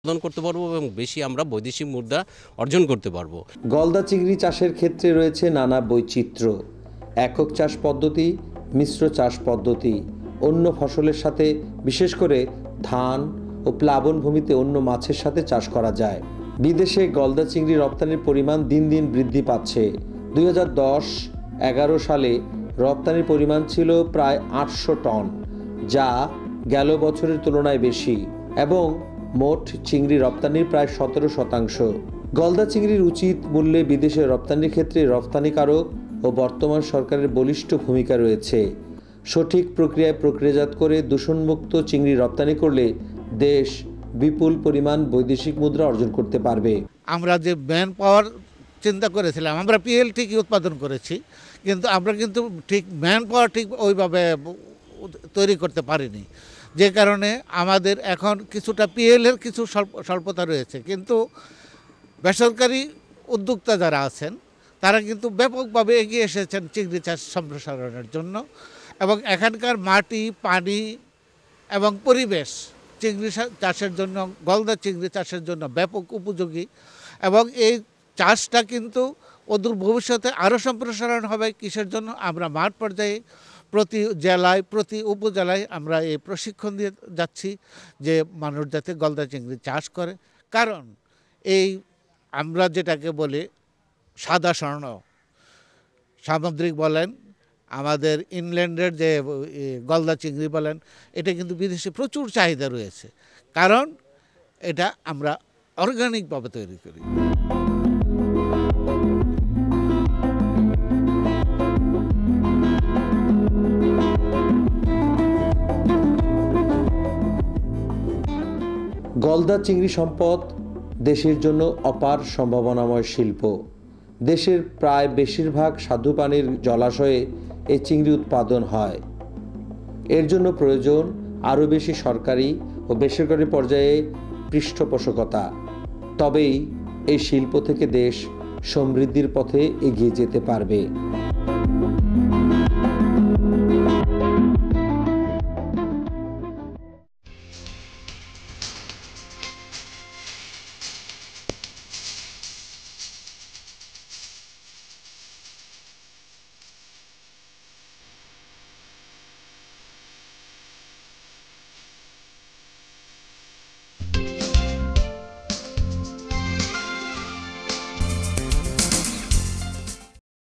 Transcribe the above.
উৎপাদন করতে পারবো এবং বেশি আমরা বৈদেশিক মুদ্রা অর্জন করতে পারবো। গলদা চিংড়ি চাষের ক্ষেত্রে রয়েছে নানা বৈচিত্র্য। একক চাষ পদ্ধতি, মিশ্র চাষ পদ্ধতি, অন্য ফসলের সাথে বিশেষ করে ধান ও প্লাবন ভূমিতে অন্য মাছের সাথে চাষ করা যায়। বিদেশে গলদা চিংড়ি রপ্তানির পরিমাণ দিন দিন বৃদ্ধি পাচ্ছে। 2010-11 সালে রপ্তানির পরিমাণ ছিল প্রায় 800 টন, যা গেল বছরের তুলনায় বেশি, এবং মোট চিংড়ি রপ্তানির প্রায় 17%। গলদা চিংড়ির উচিত মূল্যে বিদেশে রপ্তানির ক্ষেত্রে রপ্তানিকারক ও বর্তমান সরকারের বলিষ্ঠ ভূমিকা রয়েছে। সঠিক প্রক্রিয়ায় প্রক্রিয়াজাত করে দূষণমুক্ত চিংড়ি রপ্তানি করলে দেশ বিপুল পরিমাণ বৈদেশিক মুদ্রা অর্জন করতে পারবে। আমরা যে ম্যান পাওয়ার চিন্তা করেছিলাম, আমরা পিএল ঠিকই উৎপাদন করেছি, কিন্তু আমরা ঠিক ম্যান পাওয়ার ঠিক ওইভাবে তৈরি করতে পারিনি, যে কারণে আমাদের এখন কিছুটা পিএলের কিছু স্বল্পতা রয়েছে। কিন্তু বেসরকারি উদ্যোক্তা যারা আছেন তারা কিন্তু ব্যাপকভাবে এগিয়ে এসেছেন চিংড়ি চাষ সম্প্রসারণের জন্য, এবং এখানকার মাটি, পানি এবং পরিবেশ চিংড়ি চাষের জন্য, গলদা চিংড়ি চাষের জন্য ব্যাপক উপযোগী, এবং এই চাষটা কিন্তু অদূর ভবিষ্যতে আরও সম্প্রসারণ হবে। কিসের জন্য? আমরা মাঠ পর্যায়ে প্রতি জেলায়, প্রতি উপজেলায় আমরা এই প্রশিক্ষণ দিয়ে যাচ্ছি যে মানুষ যাতে গলদা চিংড়ি চাষ করে। কারণ এই আমরা যেটাকে বলি সাদা স্বর্ণ, সামুদ্রিক বলেন, আমাদের ইনল্যান্ডের যে গলদা চিংড়ি বলেন, এটা কিন্তু বিদেশে প্রচুর চাহিদা রয়েছে, কারণ এটা আমরা অর্গানিকভাবে তৈরি করি। গলদা চিংড়ি সম্পদ দেশের জন্য অপার সম্ভাবনাময় শিল্প। দেশের প্রায় বেশিরভাগ স্বাদু পানির জলাশয়ে এই চিংড়ি উৎপাদন হয়। এর জন্য প্রয়োজন আরও বেশি সরকারি ও বেসরকারি পর্যায়ে পৃষ্ঠপোষকতা। তবেই এই শিল্প থেকে দেশ সমৃদ্ধির পথে এগিয়ে যেতে পারবে।